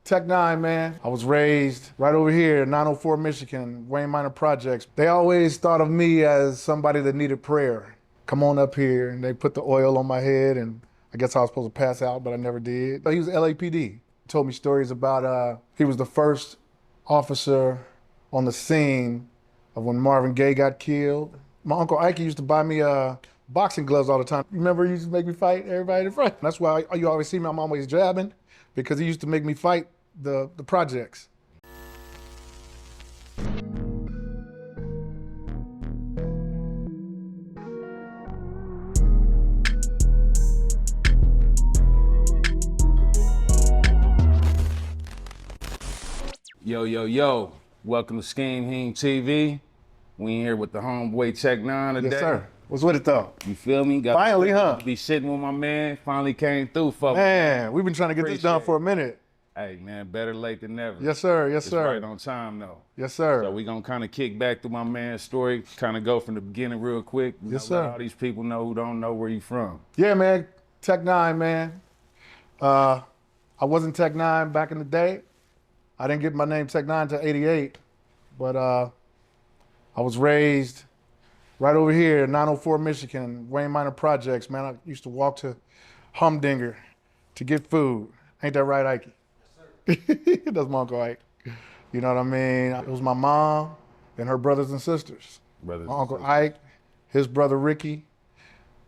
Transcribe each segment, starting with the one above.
Tech-9, man. I was raised right over here in 904 Michigan, Wayne Minor Projects. They always thought of me as somebody that needed prayer. Come on up here, and they put the oil on my head, and I guess I was supposed to pass out, but I never did. But he was LAPD. He told me stories about, he was the first officer on the scene of when Marvin Gaye got killed. My Uncle Ike used to buy me boxing gloves all the time. Remember, he used to make me fight everybody in front. That's why you always see me, I'm always jabbing, because he used to make me fight the projects. Yo, yo, yo. Welcome to SkiemHiemTv. We in here with the homeboy Tech-9 today. Yes, sir. What's with it, though? You feel me? Got Finally, huh? Be sitting with my man. Finally came through for me. Man, we've been trying to get this done for a minute. Hey, man, better late than never. Yes, sir. Yes, sir. Right on time, though. Yes, sir. So we gonna kind of kick back through my man's story, kind of go from the beginning real quick. Yes, sir. Let all these people know who don't know where you from. Yeah, man. Tech-9, man. I wasn't Tech-9 back in the day. I didn't get my name Tech-9 until '88, but I was raised right over here in 904 Michigan, Wayne Minor Projects. Man, I used to walk to Humdinger to get food. Ain't that right, Ike? Yes, sir. That's my Uncle Ike. You know what I mean? It was my mom and her brothers and sisters. My Uncle Ike, his brother Ricky, you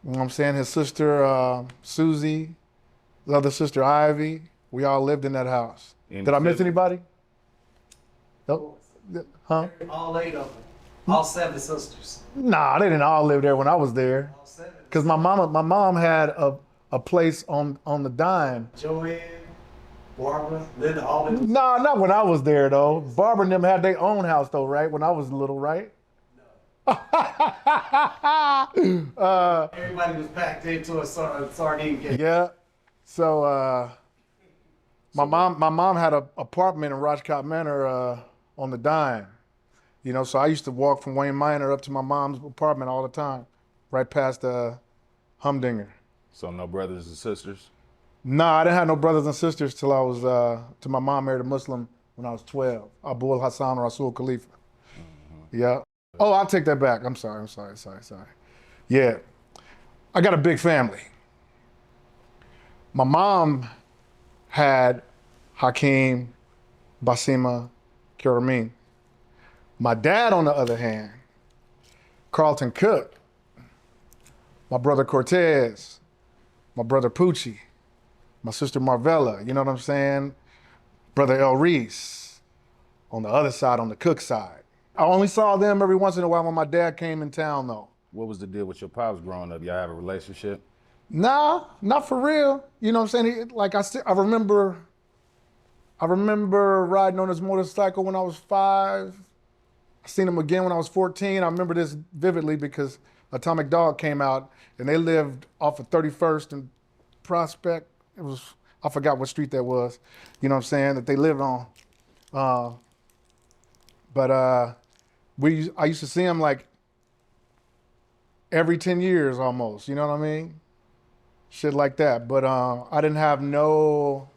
know what I'm saying? His sister Susie, the other sister Ivy. We all lived in that house. Did I miss anybody? Nope. Huh? All 8 of them. All 7 sisters. Nah, they didn't all live there when I was there. All 7. Cause my mom had a place on the dime. Joanne, Barbara, Linda, all of them. Nah, not when I was there though. Barbara and them had their own house though, right? When I was little, right? No. Everybody was packed into a sardine can. Yeah. So my mom had an apartment in Rochcott Manor on the dime. You know, so I used to walk from Wayne Minor up to my mom's apartment all the time, right past Humdinger. So no brothers and sisters? Nah, I didn't have no brothers and sisters till I was, till my mom married a Muslim when I was 12. Abul Hassan Rasul Khalifa. Yeah. Oh, I'll take that back. I'm sorry. Yeah, I got a big family. My mom had Hakeem, Basima, Karamin. My dad, on the other hand, Carlton Cook, my brother Cortez, my brother Poochie, my sister Marvella, you know what I'm saying? Brother El Reese, on the other side, on the Cook side. I only saw them every once in a while when my dad came in town though. What was the deal with your pops growing up? Y'all have a relationship? Nah, not for real. You know what I'm saying? Like I remember riding on his motorcycle when I was 5. I seen him again when I was 14. I remember this vividly because Atomic Dog came out and they lived off of 31st and Prospect. I forgot what street that was, you know what I'm saying, that they lived on. I used to see him like every 10 years almost, you know what I mean? Shit like that. But I didn't have no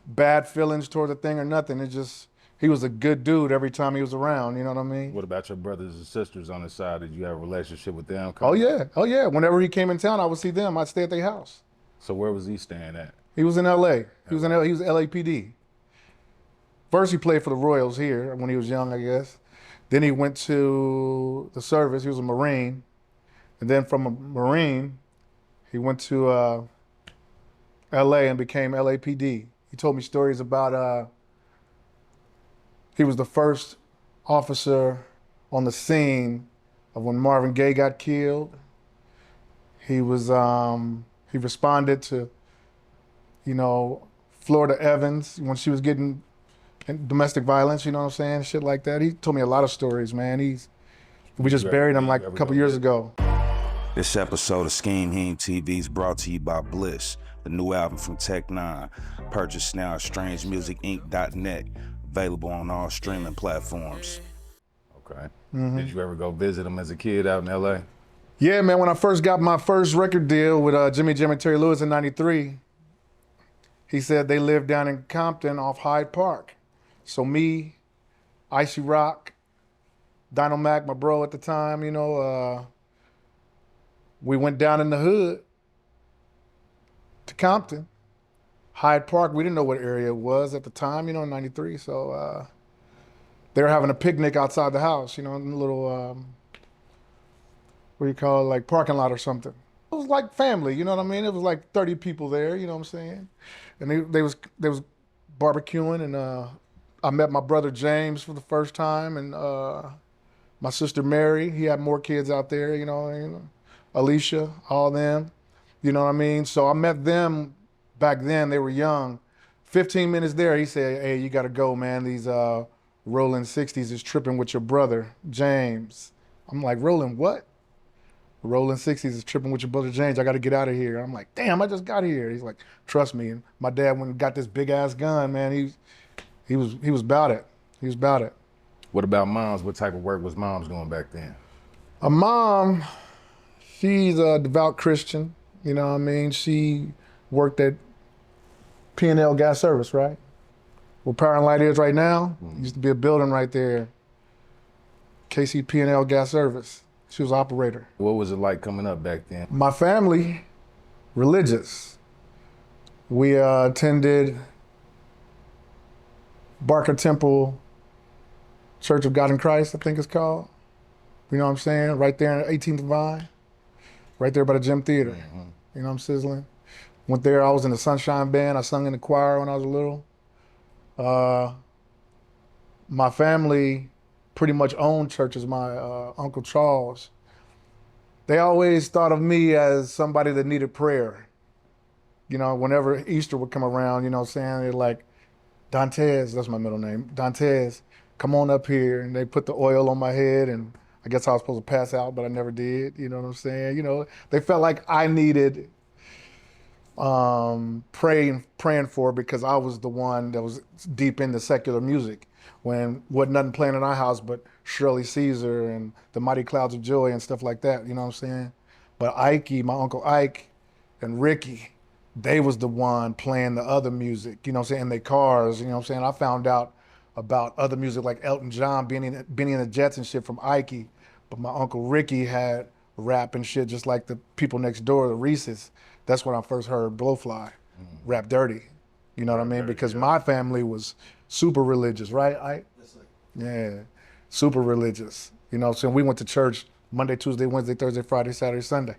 bad feelings toward the thing or nothing. It just, he was a good dude every time he was around, you know what I mean? What about your brothers and sisters on the side? Did you have a relationship with them? Oh yeah. Whenever he came in town, I would see them. I'd stay at their house. So where was he staying at? He was in LA. He was LAPD. First he played for the Royals here when he was young, I guess. Then he went to the service. He was a Marine. And then from a Marine, he went to LA and became LAPD. He told me stories about he was the first officer on the scene of when Marvin Gaye got killed. He was, he responded to, you know, Florida Evans when she was getting domestic violence, you know what I'm saying? Shit like that. He told me a lot of stories, man. We just buried him like a couple years ago. This episode of SkiemHiemTv is brought to you by Bliss, the new album from Tech-9. Purchase now at strangemusicinc.net. Available on all streaming platforms. Okay. Did you ever go visit him as a kid out in LA? Yeah, man, when I first got my first record deal with Jimmy Jam and Terry Lewis in '93, He said they lived down in Compton off Hyde Park. So me, Icy Rock, Dino Mac, my bro at the time, you know, we went down in the hood to Compton. Hyde Park, we didn't know what area it was at the time, you know, in 93. So they were having a picnic outside the house, you know, in a little, what do you call it, like parking lot or something. It was like family, you know what I mean? It was like 30 people there, you know what I'm saying? And they was barbecuing, and I met my brother James for the first time, and my sister Mary. He had more kids out there, you know, Alicia, all them, you know what I mean? So I met them back then. They were young. 15 minutes there, he said, "Hey, you gotta go, man. These Rolling 60s is tripping with your brother, James." I'm like, "Rolling what?" "Rolling 60s is tripping with your brother James. I got to get out of here." I'm like, "Damn, I just got here." He's like, "Trust me." And my dad went and got this big ass gun, man. He was about it. He was about it. What about moms? What type of work was moms doing back then? A mom, she's a devout Christian. You know what I mean? She worked at P&L Gas Service, right? Where Power and Light is right now. Used to be a building right there. KC P&L Gas Service. She was an operator. What was it like coming up back then? My family, religious. We attended Barker Temple Church of God in Christ, I think it's called. You know what I'm saying? Right there in 18th and Vine. Right there by the Gym Theater. You know what I'm sizzling? Went there, I was in the Sunshine Band. I sung in the choir when I was little. My family pretty much owned churches. My Uncle Charles, they always thought of me as somebody that needed prayer. You know, whenever Easter would come around, you know what I'm saying? They're like, "Dantes," that's my middle name, "Dantes, come on up here." And they put the oil on my head, and I guess I was supposed to pass out, but I never did. You know what I'm saying? You know, they felt like I needed praying for, because I was the one that was deep into secular music when wasn't nothing playing in our house but Shirley Caesar and the Mighty Clouds of Joy and stuff like that, you know what I'm saying? But Ike, my Uncle Ike and Ricky, they was the one playing the other music, you know what I'm saying, in their cars, you know what I'm saying? I found out about other music like Elton John, Benny and the Jets and shit from Ike, but my Uncle Ricky had rap and shit just like the people next door, the Reese's. That's when I first heard Blowfly, Rap Dirty. You know what I mean? Because my family was super religious, right? Yeah, super religious. You know, so we went to church Monday, Tuesday, Wednesday, Thursday, Friday, Saturday, Sunday.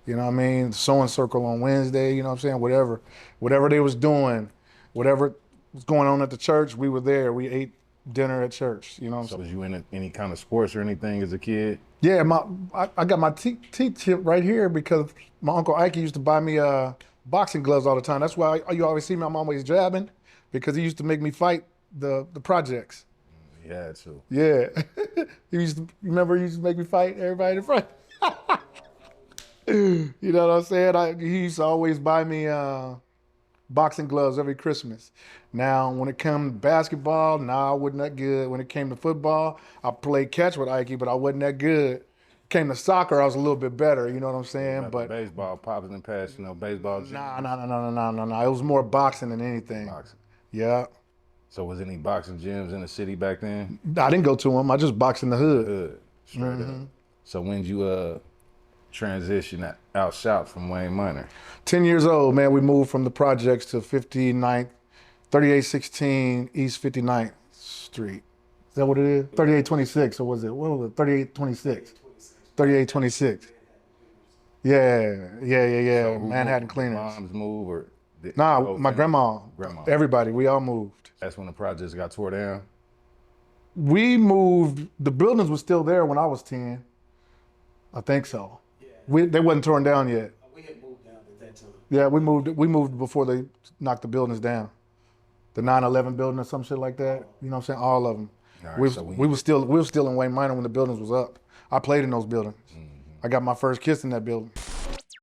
You know what I mean? Sewing circle on Wednesday, you know what I'm saying? Whatever they was doing, whatever was going on at the church, we were there. We ate dinner at church, you know what I'm So saying? was you in any kind of sports or anything as a kid? Yeah, I got my teeth chip right here because my Uncle Ike used to buy me boxing gloves all the time. That's why you always see me, I'm always jabbing, because he used to make me fight the projects. He had to. Yeah. He used to make me fight everybody in front. You know what I'm saying? He used to always buy me boxing gloves every Christmas. Now, when it came to basketball, I wasn't that good. When it came to football, I played catch with Ike, but I wasn't that good. Came to soccer, I was a little bit better, you know what I'm saying? But baseball, popping and passing, baseball. No. It was more boxing than anything. Boxing. Yeah. So was any boxing gyms in the city back then? I didn't go to them. I just boxed in the hood. Straight up. So when did you transition out south from Wayne Minor? 10 years old, man, we moved from the projects to 39th, 3816 East 59th Street. Is that what it is? 3826, or was it? What was it? 3826. 3826. Yeah. So Manhattan moved? Cleaners. Moms move or? My grandma. Everybody, we all moved. That's when the projects got tore down? We moved, the buildings were still there when I was 10. I think so. Yeah. They wasn't torn down yet. We had moved down at that time. Yeah, we moved before they knocked the buildings down. The 9/11 building or some shit like that. You know what I'm saying? All of them. Right, we were still in Wayne Minor when the buildings was up. I played in those buildings. I got my first kiss in that building.